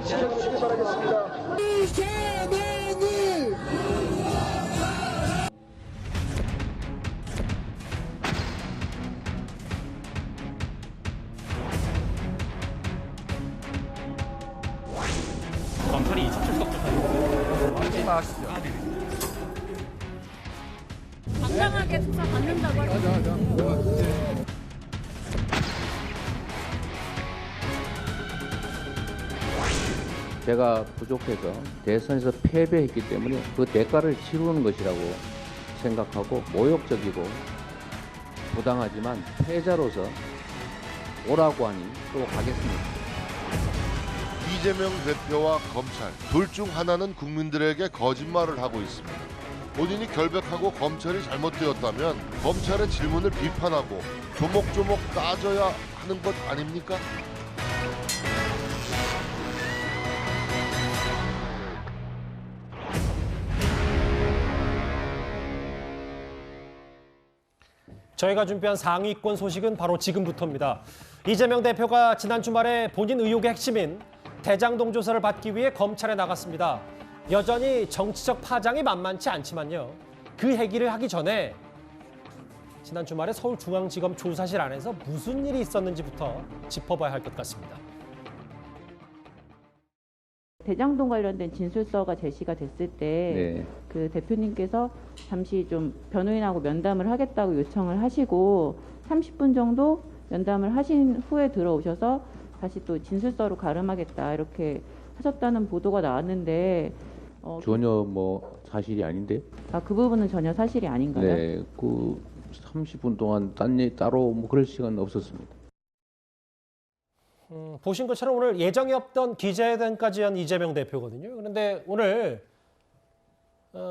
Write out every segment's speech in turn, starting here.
자리를 지켜주시기 바라겠습니다. 검찰이 이첩 출석 조사에 나가시죠. 당당하게 수사 받는다고 하셨어요. 제가 부족해서 대선에서 패배했기 때문에 그 대가를 치르는 것이라고 생각하고 모욕적이고 부당하지만 패자로서 오라고 하니 또 가겠습니다. 이재명 대표와 검찰 둘 중 하나는 국민들에게 거짓말을 하고 있습니다. 본인이 결백하고 검찰이 잘못되었다면 검찰의 질문을 비판하고 조목조목 따져야 하는 것 아닙니까? 저희가 준비한 상위권 소식은 바로 지금부터입니다. 이재명 대표가 지난 주말에 본인 의혹의 핵심인 대장동 조사를 받기 위해 검찰에 나갔습니다. 여전히 정치적 파장이 만만치 않지만요. 그 얘기를 하기 전에 지난 주말에 서울중앙지검 조사실 안에서 무슨 일이 있었는지부터 짚어봐야 할 것 같습니다. 대장동 관련된 진술서가 제시가 됐을 때 그 대표님께서 잠시 좀 변호인하고 면담을 하겠다고 요청을 하시고 30분 정도 면담을 하신 후에 들어오셔서 다시 또 진술서로 가름하겠다 이렇게 하셨다는 보도가 나왔는데 전혀 사실이 아닌데. 그 부분은 전혀 사실이 아닌가요? 네, 그 30분 동안 딴 얘기 따로 그럴 시간 없었습니다. 보신 것처럼 오늘 예정이 없던 기자회견까지 한 이재명 대표거든요. 그런데 오늘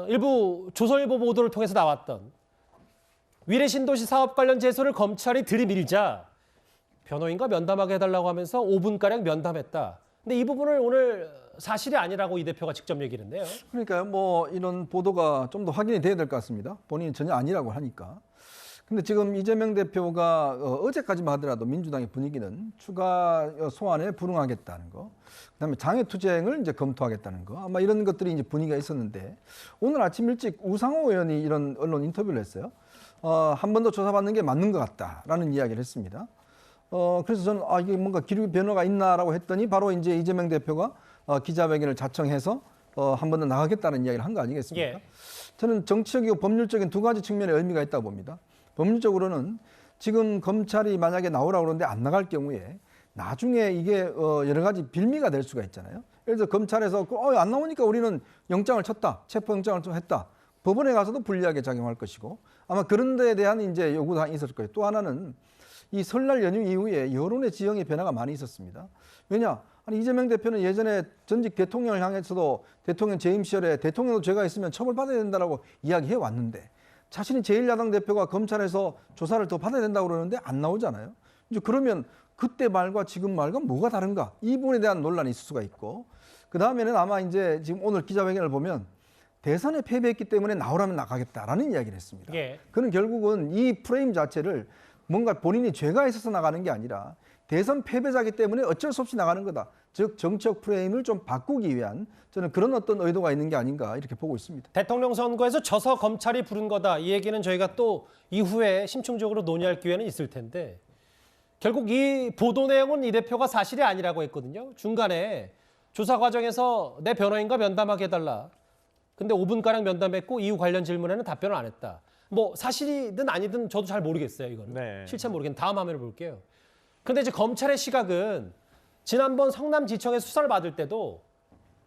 일부 조선일보 보도를 통해서 나왔던 위례신도시 사업 관련 제소를 검찰이 들이밀자 변호인과 면담하게 해달라고 하면서 5분가량 면담했다. 근데 이 부분을 오늘 사실이 아니라고 이 대표가 직접 얘기를 했네요. 그러니까요. 이런 보도가 좀 더 확인이 돼야 될 것 같습니다. 본인이 전혀 아니라고 하니까. 근데 지금 이재명 대표가 어제까지만 하더라도 민주당의 분위기는 추가 소환에 불응하겠다는 거, 그다음에 장외투쟁을 이제 검토하겠다는 거, 아마 이런 것들이 이제 분위기가 있었는데 오늘 아침 일찍 우상호 의원이 이런 언론 인터뷰를 했어요. 한 번 더 조사받는 게 맞는 것 같다라는 이야기를 했습니다. 그래서 저는 이게 뭔가 기류 변화가 있나라고 했더니 바로 이제 이재명 대표가 기자회견을 자청해서 한 번 더 나가겠다는 이야기를 한 거 아니겠습니까? 예. 저는 정치적이고 법률적인 두 가지 측면의 의미가 있다고 봅니다. 법률적으로는 지금 검찰이 만약에 나오라고 그러는데 안 나갈 경우에 나중에 이게 여러 가지 빌미가 될 수가 있잖아요. 예를 들어 검찰에서 안 나오니까 우리는 영장을 쳤다, 체포영장을 했다. 법원에 가서도 불리하게 작용할 것이고 아마 그런 데에 대한 이제 요구사항이 있을 거예요. 또 하나는 이 설날 연휴 이후에 여론의 지형의 변화가 많이 있었습니다. 왜냐? 이재명 대표는 예전에 전직 대통령을 향해서도 대통령 재임 시절에 대통령도 죄가 있으면 처벌받아야 된다라고 이야기해 왔는데 자신이 제1야당 대표가 검찰에서 조사를 더 받아야 된다고 그러는데 안 나오잖아요. 이제 그러면 그때 말과 지금 말과 뭐가 다른가? 이 부분에 대한 논란이 있을 수가 있고 그 다음에는 아마 이제 지금 오늘 기자회견을 보면 대선에 패배했기 때문에 나오라면 나가겠다라는 이야기를 했습니다. 예. 그는 결국은 이 프레임 자체를 뭔가 본인이 죄가 있어서 나가는 게 아니라 대선 패배자이기 때문에 어쩔 수 없이 나가는 거다. 즉 정치적 프레임을 좀 바꾸기 위한 저는 그런 어떤 의도가 있는 게 아닌가 이렇게 보고 있습니다. 대통령 선거에서 져서 검찰이 부른 거다. 이 얘기는 저희가 또 이후에 심층적으로 논의할 기회는 있을 텐데 결국 이 보도 내용은 이 대표가 사실이 아니라고 했거든요. 중간에 조사 과정에서 내 변호인과 면담하게 해달라. 근데 5분가량 면담했고 이후 관련 질문에는 답변을 안 했다. 사실이든 아니든 저도 잘 모르겠어요. 이거는. 네. 실체 모르겠는데 다음 화면을 볼게요. 근데 이제 검찰의 시각은 지난번 성남지청에서 수사를 받을 때도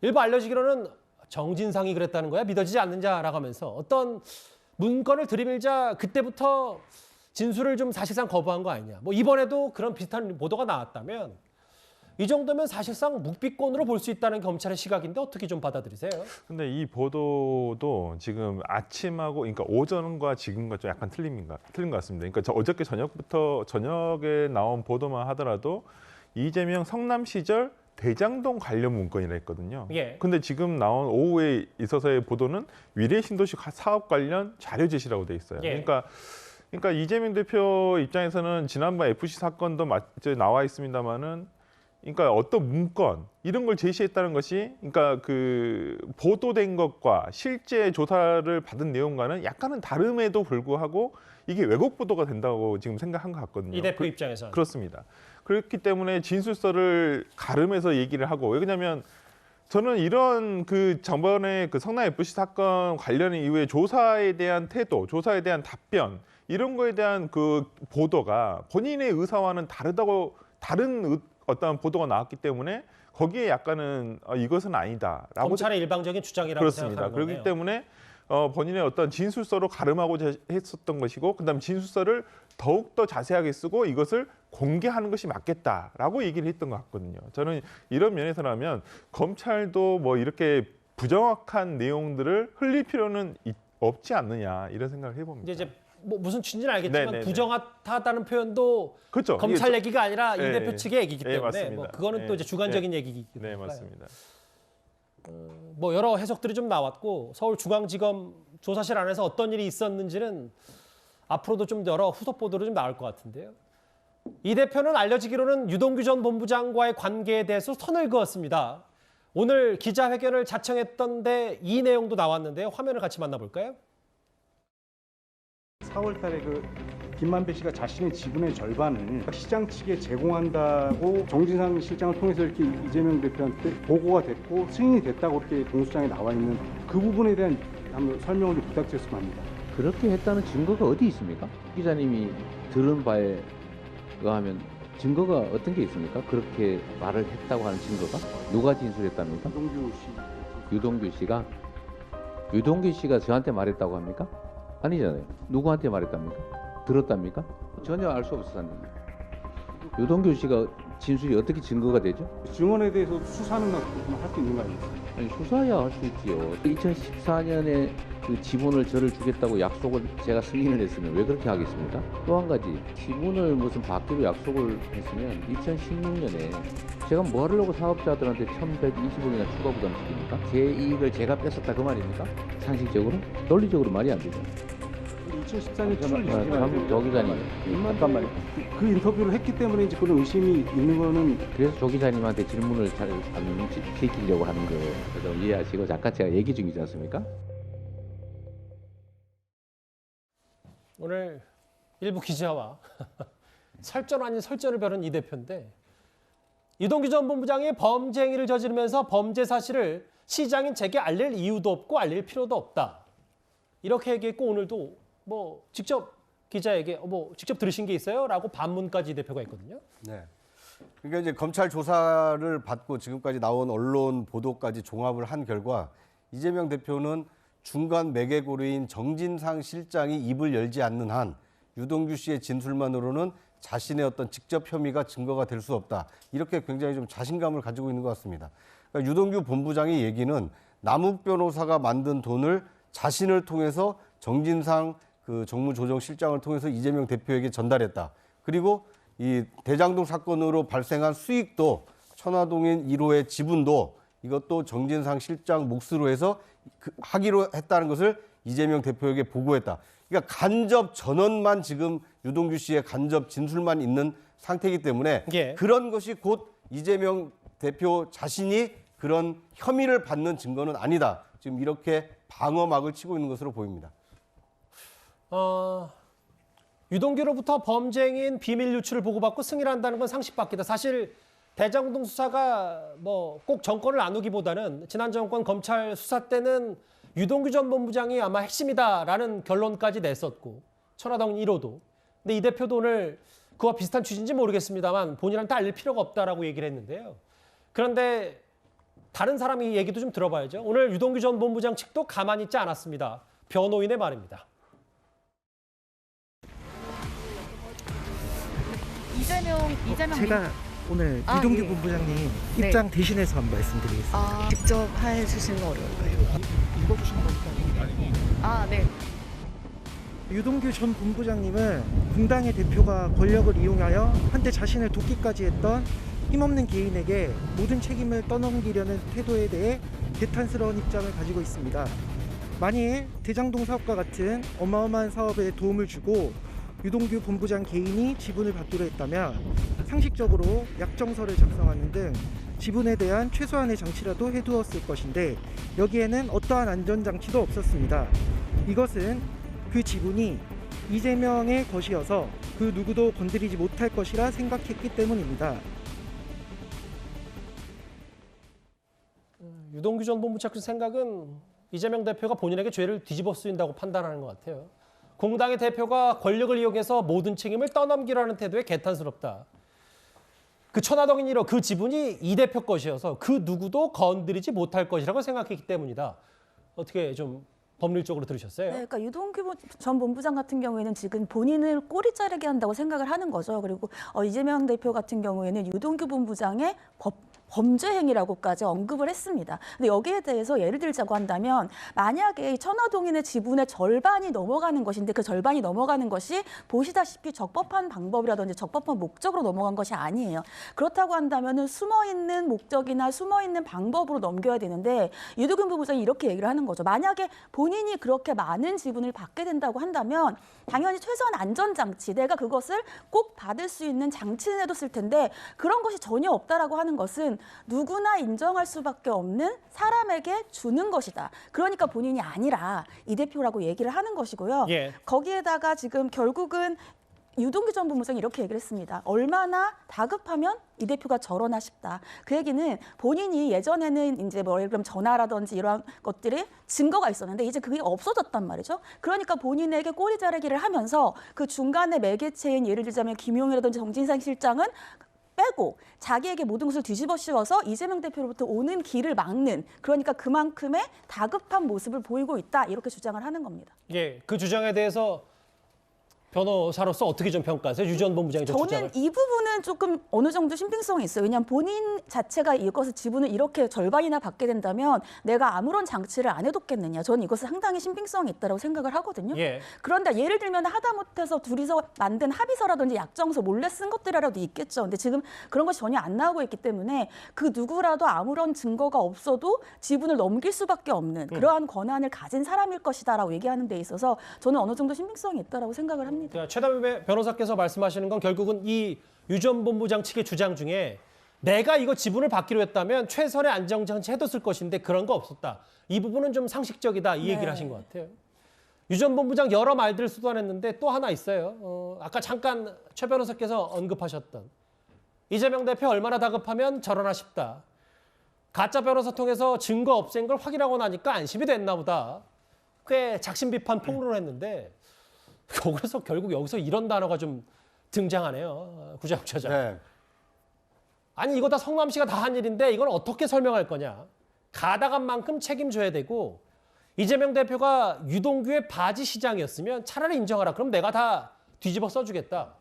일부 알려지기로는 정진상이 그랬다는 거야? 믿어지지 않는자라고 하면서 어떤 문건을 들이밀자 그때부터 진술을 좀 사실상 거부한 거 아니냐. 이번에도 그런 비슷한 보도가 나왔다면 이 정도면 사실상 묵비권으로 볼 수 있다는 검찰의 시각인데 어떻게 좀 받아들이세요? 근데 이 보도도 지금 아침하고 그러니까 오전과 지금과 좀 약간 틀린 것 같습니다. 그러니까 어저께 저녁에 나온 보도만 하더라도 이재명 성남 시절 대장동 관련 문건이라 했거든요. 예. 근데 지금 나온 오후에 있어서의 보도는 위례신도시 사업 관련 자료 제시라고 돼 있어요. 예. 그러니까 이재명 대표 입장에서는 지난번 FC 사건도 나와 있습니다만은 그러니까 어떤 문건 이런 걸 제시했다는 것이 그러니까 그 보도된 것과 실제 조사를 받은 내용과는 약간은 다름에도 불구하고 이게 왜곡 보도가 된다고 지금 생각한 것 같거든요. 이 대표 입장에서는. 그렇습니다. 그렇기 때문에 진술서를 가름해서 얘기를 하고 왜냐하면 저는 이런 그 저번에 그 성남 FC 사건 관련 이후에 조사에 대한 태도, 조사에 대한 답변 이런 거에 대한 그 보도가 본인의 의사와는 다른 어떤 보도가 나왔기 때문에 거기에 약간은 이것은 아니다라고 검찰의 일방적인 주장이라고 그렇습니다. 생각하는 거네요. 그렇기 때문에 본인의 어떤 진술서로 가름하고자 했었던 것이고 그다음 진술서를 더욱더 자세하게 쓰고 이것을 공개하는 것이 맞겠다라고 얘기를 했던 것 같거든요. 저는 이런 면에서라면 검찰도 뭐 이렇게 부정확한 내용들을 흘릴 필요는 없지 않느냐 이런 생각을 해봅니다. 이제 뭐 무슨 취지는 알겠지만 네네네. 부정하다는 표현도 그렇죠. 검찰 이게 얘기가 아니라 이 예, 대표 측의 얘기이기 때문에 맞습니다. 뭐 그거는 또 예, 이제 주관적인 얘기이기 네, 때문에 맞습니다. 뭐 여러 해석들이 좀 나왔고 서울중앙지검 조사실 안에서 어떤 일이 있었는지는 앞으로도 좀 여러 후속 보도로 좀 나올 것 같은데요. 이 대표는 알려지기로는 유동규 전 본부장과의 관계에 대해서 선을 그었습니다. 오늘 기자회견을 자청했던데 이 내용도 나왔는데요. 화면을 같이 만나볼까요? 4월 달에 그 김만배 씨가 자신의 지분의 절반을 시장 측에 제공한다고 정진상 실장을 통해서 이렇게 이재명 대표한테 보고가 됐고 승인이 됐다고 이렇게 동수장에 나와 있는 그 부분에 대한 한번 설명을 좀 부탁드렸으면 합니다. 그렇게 했다는 증거가 어디 있습니까? 기자님이 들은 바에 의하면 증거가 어떤 게 있습니까? 그렇게 말을 했다고 하는 증거가? 누가 진술했답니까? 유동규 씨가 저한테 말했다고 합니까? 아니잖아요. 누구한테 말했답니까? 들었답니까? 전혀 알 수 없었는데. 유동규 씨가 진술이 어떻게 증거가 되죠? 증언에 대해서 수사는 할 수 있는 거 아닙니까? 아니, 수사야 할 수 있지요. 2014년에 그 지분을 저를 주겠다고 약속을 제가 승인을 했으면 왜 그렇게 하겠습니까? 또 한 가지 지분을 무슨 받기로 약속을 했으면 2016년에 제가 뭐 하려고 사업자들한테 1,120억이나 추가 부담시킵니까? 제 이익을 제가 뺏었다 그 말입니까? 상식적으로? 논리적으로 말이 안 되죠. 2014년 7월 20일 조 기자님 잠깐만요. 그 인터뷰를 했기 때문에 이제 그런 의심이 있는 거는 그래서 조 기자님한테 질문을 잘 안 시키려고 하는 거 좀 이해하시고 잠깐 제가 얘기 중이지 않습니까? 오늘 일부 기자와 설전 아닌 설전을 벼른 이 대표인데 유동규 전 본부장이 범죄 행위를 저지르면서 범죄 사실을 시장인 제게 알릴 이유도 없고 알릴 필요도 없다. 이렇게 얘기했고 오늘도 뭐 직접 기자에게 뭐 직접 들으신 게 있어요? 라고 반문까지 이 대표가 했거든요. 네. 그러니까 이제 검찰 조사를 받고 지금까지 나온 언론 보도까지 종합을 한 결과 이재명 대표는 중간 매개고리인 정진상 실장이 입을 열지 않는 한 유동규 씨의 진술만으로는 자신의 어떤 직접 혐의가 증거가 될 수 없다. 이렇게 굉장히 좀 자신감을 가지고 있는 것 같습니다. 그러니까 유동규 본부장의 얘기는 남욱 변호사가 만든 돈을 자신을 통해서 정진상 그 정무조정실장을 통해서 이재명 대표에게 전달했다. 그리고 이 대장동 사건으로 발생한 수익도 천화동인 1호의 지분도 이것도 정진상 실장 몫으로 해서 하기로 했다는 것을 이재명 대표에게 보고했다. 그러니까 간접 전원만 지금 유동규 씨의 간접 진술만 있는 상태이기 때문에 예. 그런 것이 곧 이재명 대표 자신이 그런 혐의를 받는 증거는 아니다. 지금 이렇게 방어막을 치고 있는 것으로 보입니다. 유동규로부터 범죄인 비밀 유출을 보고받고 승인한다는 건 상식밖이다. 사실 대장동 수사가 뭐 꼭 정권을 나누기보다는 지난 정권 검찰 수사 때는 유동규 전 본부장이 아마 핵심이다라는 결론까지 냈었고 천화동 1호도. 근데 이 대표도 오늘 그와 비슷한 취지인지 모르겠습니다만 본인한테 알릴 필요가 없다라고 얘기를 했는데요. 그런데 다른 사람이 얘기도 좀 들어봐야죠. 오늘 유동규 전 본부장 측도 가만히 있지 않았습니다. 변호인의 말입니다. 이재명 제가 오늘 유동규 본부장님 입장 대신해서 한 말씀드리겠습니다. 직접 해주시는 거 어려울까요? 읽어주시는 거니까. 네. 유동규 전 본부장님은 공당의 대표가 권력을 이용하여 한때 자신을 돕기까지 했던 힘없는 개인에게 모든 책임을 떠넘기려는 태도에 대해 개탄스러운 입장을 가지고 있습니다. 만일 대장동 사업과 같은 어마어마한 사업에 도움을 주고 유동규 본부장 개인이 지분을 받기로 했다면 상식적으로 약정서를 작성하는 등 지분에 대한 최소한의 장치라도 해두었을 것인데 여기에는 어떠한 안전장치도 없었습니다. 이것은 그 지분이 이재명의 것이어서 그 누구도 건드리지 못할 것이라 생각했기 때문입니다. 유동규 전 본부장 생각은 이재명 대표가 본인에게 죄를 뒤집어 쓰인다고 판단하는 것 같아요. 공당의 대표가 권력을 이용해서 모든 책임을 떠넘기라는 태도에 개탄스럽다. 그 천하동인 1호 그 지분이 이 대표 것이어서 그 누구도 건드리지 못할 것이라고 생각했기 때문이다. 어떻게 좀 법률적으로 들으셨어요? 네, 그러니까 유동규 전 본부장 같은 경우에는 지금 본인을 꼬리 자르게 한다고 생각을 하는 거죠. 그리고 이재명 대표 같은 경우에는 유동규 본부장의 범죄 행위라고까지 언급을 했습니다. 근데 여기에 대해서 예를 들자고 한다면 만약에 천화동인의 지분의 절반이 넘어가는 것인데 그 절반이 넘어가는 것이 보시다시피 적법한 방법이라든지 적법한 목적으로 넘어간 것이 아니에요. 그렇다고 한다면은 숨어있는 목적이나 숨어있는 방법으로 넘겨야 되는데 유동규 본부장이 이렇게 얘기를 하는 거죠. 만약에 본인이 그렇게 많은 지분을 받게 된다고 한다면 당연히 최소한 안전장치, 내가 그것을 꼭 받을 수 있는 장치는 해뒀을 텐데 그런 것이 전혀 없다라고 하는 것은 누구나 인정할 수밖에 없는 사람에게 주는 것이다. 그러니까 본인이 아니라 이 대표라고 얘기를 하는 것이고요. 예. 거기에다가 지금 결국은 유동규 전 본부장이 이렇게 얘기를 했습니다. 얼마나 다급하면 이 대표가 저러나 싶다. 그 얘기는 본인이 예전에는 이제 뭐 예를 들면 전화라든지 이런 것들이 증거가 있었는데 이제 그게 없어졌단 말이죠. 그러니까 본인에게 꼬리 자르기를 하면서 그 중간에 매개체인 예를 들자면 김용이라든지 정진상 실장은 빼고 자기에게 모든 것을 뒤집어 씌워서 이재명 대표로부터 오는 길을 막는, 그러니까 그만큼의 다급한 모습을 보이고 있다, 이렇게 주장을 하는 겁니다. 예, 그 주장에 대해서 변호사로서 어떻게 좀 평가하세요? 유 전 본부장의 저는 주장을. 이 부분은 조금 어느 정도 신빙성이 있어요. 왜냐하면 본인 자체가 이것을 지분을 이렇게 절반이나 받게 된다면 내가 아무런 장치를 안 해뒀겠느냐. 저는 이것은 상당히 신빙성이 있다고 생각을 하거든요. 예. 그런데 예를 들면 하다못해서 둘이서 만든 합의서라든지 약정서 몰래 쓴 것들이라도 있겠죠. 근데 지금 그런 것이 전혀 안 나오고 있기 때문에 그 누구라도 아무런 증거가 없어도 지분을 넘길 수밖에 없는 그러한 권한을 가진 사람일 것이다라고 얘기하는 데 있어서 저는 어느 정도 신빙성이 있다고 생각을 합니다. 최담배 변호사께서 말씀하시는 건 결국은 이 유 전 본부장 측의 주장 중에 내가 이거 지분을 받기로 했다면 최선의 안정장치 해뒀을 것인데 그런 거 없었다. 이 부분은 좀 상식적이다. 이 얘기를 하신 것 같아요. 유 전 본부장 여러 말들을 수도했는데 또 하나 있어요. 아까 잠깐 최 변호사께서 언급하셨던 이재명 대표 얼마나 다급하면 저러나 싶다. 가짜 변호사 통해서 증거 없앤 걸 확인하고 나니까 안심이 됐나 보다. 꽤 작심 비판 폭로를 했는데 그래서 결국 여기서 이런 단어가 좀 등장하네요. 구자욱처장. 네. 아니 이거 다 성남시가 다 한 일인데 이걸 어떻게 설명할 거냐. 가다간 만큼 책임져야 되고 이재명 대표가 유동규의 바지 시장이었으면 차라리 인정하라. 그럼 내가 다 뒤집어 써주겠다.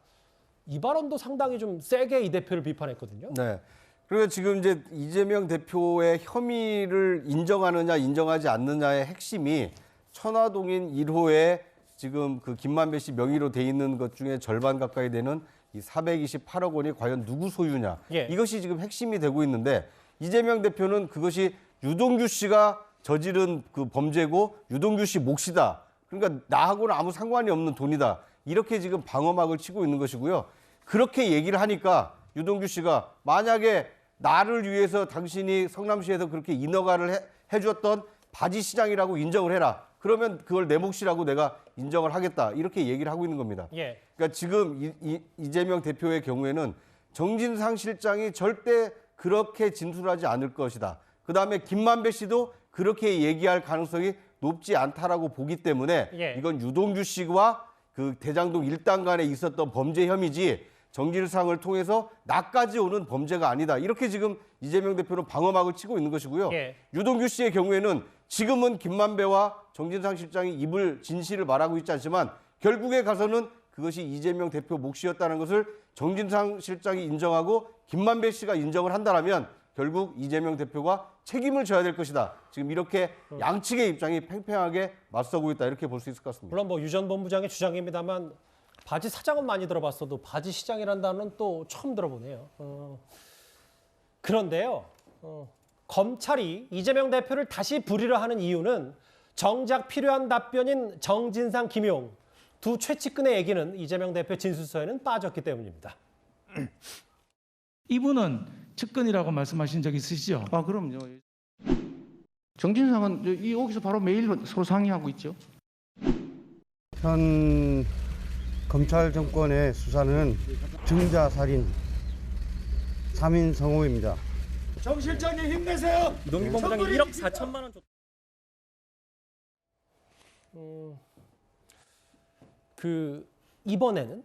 이 발언도 상당히 좀 세게 이 대표를 비판했거든요. 네. 그리고 지금 이제 이재명 대표의 혐의를 인정하느냐 인정하지 않느냐의 핵심이 천화동인 1호의 지금 그 김만배 씨 명의로 돼 있는 것 중에 절반 가까이 되는 이 428억 원이 과연 누구 소유냐. 예. 이것이 지금 핵심이 되고 있는데 이재명 대표는 그것이 유동규 씨가 저지른 그 범죄고 유동규 씨 몫이다. 그러니까 나하고는 아무 상관이 없는 돈이다. 이렇게 지금 방어막을 치고 있는 것이고요. 그렇게 얘기를 하니까 유동규 씨가 만약에 나를 위해서 당신이 성남시에서 그렇게 인허가를 해줬던 바지 시장이라고 인정을 해라. 그러면 그걸 내 몫이라고 내가 인정을 하겠다. 이렇게 얘기를 하고 있는 겁니다. 예. 그러니까 지금 이재명 대표의 경우에는 정진상 실장이 절대 그렇게 진술하지 않을 것이다. 그다음에 김만배 씨도 그렇게 얘기할 가능성이 높지 않다라고 보기 때문에 예. 이건 유동규 씨와 그 대장동 일당 간에 있었던 범죄 혐의지 정진상을 통해서 나까지 오는 범죄가 아니다. 이렇게 지금 이재명 대표는 방어막을 치고 있는 것이고요. 예. 유동규 씨의 경우에는 지금은 김만배와 정진상 실장이 입을 진실을 말하고 있지 않지만 결국에 가서는 그것이 이재명 대표 몫이었다는 것을 정진상 실장이 인정하고 김만배 씨가 인정을 한다면 결국 이재명 대표가 책임을 져야 될 것이다. 지금 이렇게 양측의 입장이 팽팽하게 맞서고 있다. 이렇게 볼 수 있을 것 같습니다. 물론 뭐 유 전 본부장의 주장입니다만 바지 사장은 많이 들어봤어도 바지 시장이라는 단어는 또 처음 들어보네요. 그런데요. 검찰이 이재명 대표를 다시 불의를 하는 이유는 정작 필요한 답변인 정진상, 김용 두 최측근의 얘기는 이재명 대표 진술서에는 빠졌기 때문입니다. 이분은 측근이라고 말씀하신 적 있으시죠? 아, 그럼요. 정진상은 여기서 바로 매일 서로 상의하고 있죠. 현 검찰 정권의 수사는 증자살인 3인 성호입니다. 정 실장님 힘내세요. 유동규 본부장이 1억 4천만 원 줬. 이번에는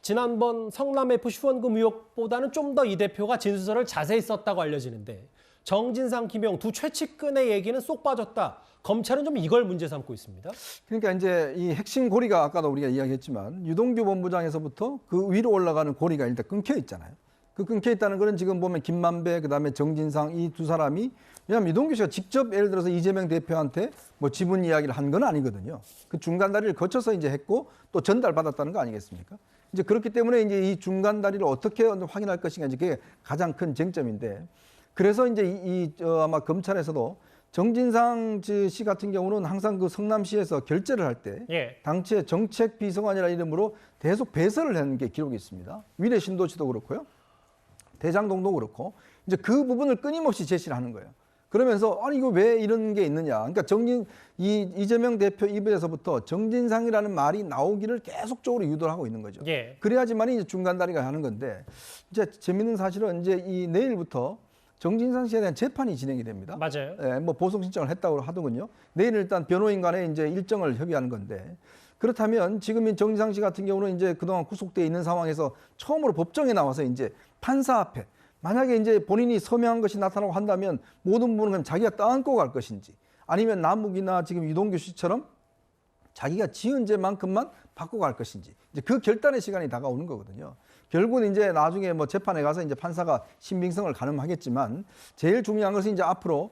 지난번 성남FC 후원금 의혹보다는 좀 더 이 대표가 진술서를 자세히 썼다고 알려지는데 정진상, 김용 두 최측근의 얘기는 쏙 빠졌다. 검찰은 좀 이걸 문제 삼고 있습니다. 그러니까 이제 이 핵심 고리가 아까도 우리가 이야기했지만 유동규 본부장에서부터 그 위로 올라가는 고리가 일단 끊겨 있잖아요. 그 끊겨 있다는 거는 지금 보면 김만배 그다음에 정진상 이 두 사람이 왜냐하면 유동규 씨가 직접 예를 들어서 이재명 대표한테 뭐 지분 이야기를 한 건 아니거든요. 그 중간 다리를 거쳐서 이제 했고 또 전달받았다는 거 아니겠습니까? 이제 그렇기 때문에 이제 이 중간 다리를 어떻게 확인할 것인가 이제 그게 가장 큰 쟁점인데 그래서 이제 아마 검찰에서도 정진상 씨 같은 경우는 항상 그 성남시에서 결재를 할 때 당시에 정책비서관이라는 이름으로 계속 배설을 하는 게 기록이 있습니다. 위례 신도시도 그렇고요. 대장동도 그렇고 이제 그 부분을 끊임없이 제시를 하는 거예요. 그러면서 아니 이거 왜 이런 게 있느냐. 그러니까 이재명 대표 입에서부터 정진상이라는 말이 나오기를 계속적으로 유도를 하고 있는 거죠. 그래야지만 이제 중간 다리가 하는 건데 이제 재밌는 사실은 이제 이 내일부터 정진상 씨에 대한 재판이 진행이 됩니다. 맞아요. 예, 뭐 보석 신청을 했다고 하더군요. 내일 일단 변호인 간에 이제 일정을 협의하는 건데 그렇다면 지금 정진상 씨 같은 경우는 이제 그동안 구속돼 있는 상황에서 처음으로 법정에 나와서 이제 판사 앞에 만약에 이제 본인이 서명한 것이 나타나고 한다면 모든 부분은 그럼 자기가 떠안고 갈 것인지 아니면 남욱이나 지금 유동규 씨처럼 자기가 지은 죄만큼만 받고 갈 것인지 이제 그 결단의 시간이 다가오는 거거든요. 결국은 이제 나중에 뭐 재판에 가서 이제 판사가 신빙성을 가늠하겠지만 제일 중요한 것은 이제 앞으로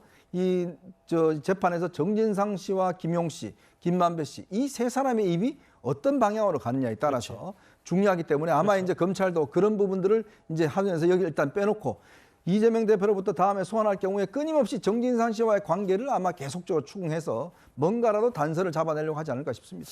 재판에서 정진상 씨와 김용 씨, 김만배 씨 이 세 사람의 입이 어떤 방향으로 가느냐에 따라서 그렇죠. 중요하기 때문에 아마 이제 검찰도 그런 부분들을 이제 하면서 여기 일단 빼놓고 이재명 대표로부터 다음에 소환할 경우에 끊임없이 정진상 씨와의 관계를 아마 계속적으로 추궁해서 뭔가라도 단서를 잡아내려고 하지 않을까 싶습니다.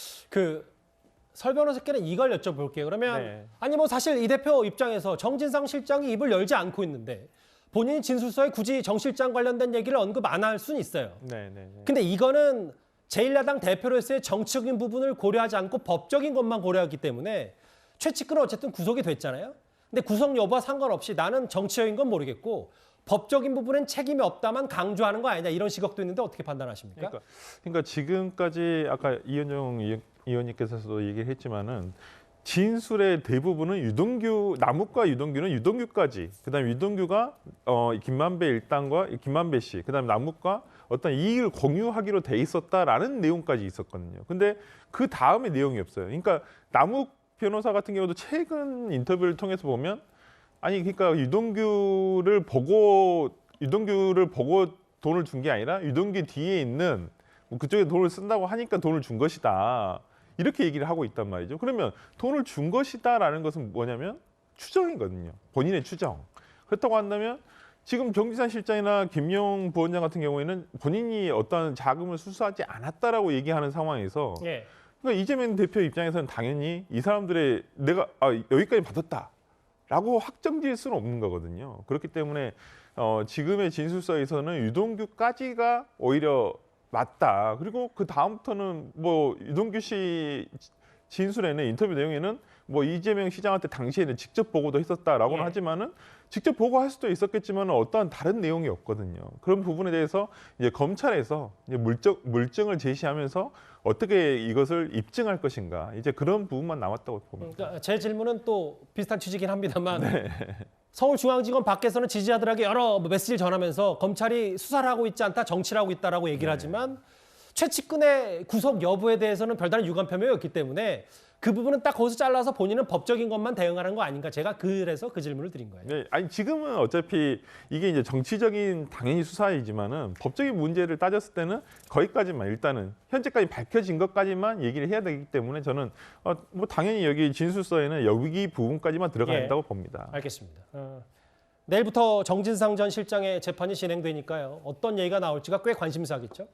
설 변호사께는 이걸 여쭤볼게요. 그러면 아니 뭐 사실 이 대표 입장에서 정진상 실장이 입을 열지 않고 있는데 본인이 진술서에 굳이 정 실장 관련된 얘기를 언급 안 할 수는 있어요. 근데 이거는 제1야당 대표로서의 정치적인 부분을 고려하지 않고 법적인 것만 고려하기 때문에 최측근은 어쨌든 구속이 됐잖아요. 근데 구속 여부와 상관없이 나는 정치적인 건 모르겠고 법적인 부분은 책임이 없다만 강조하는 거 아니냐 이런 시각도 있는데 어떻게 판단하십니까? 그러니까 지금까지 아까 이현정 의원님께서도 얘기를 했지만은 진술의 대부분은 남욱과 유동규는 유동규까지 그다음에 유동규가 김만배 일당과 김만배 씨 그다음에 남욱과 어떤 이익을 공유하기로 돼 있었다라는 내용까지 있었거든요. 근데 그 다음에 내용이 없어요. 그러니까 남욱 변호사 같은 경우도 최근 인터뷰를 통해서 보면 아니 그러니까 유동규를 보고 돈을 준 게 아니라 유동규 뒤에 있는 그쪽에 돈을 쓴다고 하니까 돈을 준 것이다. 이렇게 얘기를 하고 있단 말이죠. 그러면 돈을 준 것이다라는 것은 뭐냐면 추정이거든요. 본인의 추정. 그렇다고 한다면 지금 정진상 실장이나 김용 부원장 같은 경우에는 본인이 어떤 자금을 수수하지 않았다라고 얘기하는 상황에서 그러니까 이재명 대표 입장에서는 당연히 이 사람들의 내가 여기까지 받았다라고 확정지을 수는 없는 거거든요. 그렇기 때문에 지금의 진술서에서는 유동규까지가 오히려 맞다. 그리고 그 다음부터는 뭐 유동규 씨 진술에는 인터뷰 내용에는 뭐 이재명 시장한테 당시에는 직접 보고도 했었다라고는 하지만은 직접 보고할 수도 있었겠지만 어떠한 다른 내용이 없거든요. 그런 부분에 대해서 이제 검찰에서 이제 물증을 제시하면서 어떻게 이것을 입증할 것인가 이제 그런 부분만 남았다고 봅니다. 그러니까 제 질문은 또 비슷한 취지긴 합니다만 서울중앙지검 밖에서는 지지자들에게 여러 메시지를 전하면서 검찰이 수사를 하고 있지 않다, 정치를 하고 있다라고 얘기를 하지만 최측근의 구속 여부에 대해서는 별다른 유감 표명이 없기 때문에 그 부분은 딱 거기서 잘라서 본인은 법적인 것만 대응하는 거 아닌가 제가 그래서 그 질문을 드린 거예요. 네, 아니 지금은 어차피 이게 이제 정치적인 당연히 수사이지만은 법적인 문제를 따졌을 때는 거기까지만 일단은 현재까지 밝혀진 것까지만 얘기를 해야 되기 때문에 저는 뭐 당연히 여기 진술서에는 여기 부분까지만 들어가야 된다고 봅니다. 알겠습니다. 내일부터 정진상 전 실장의 재판이 진행되니까요. 어떤 얘기가 나올지가 꽤 관심사겠죠.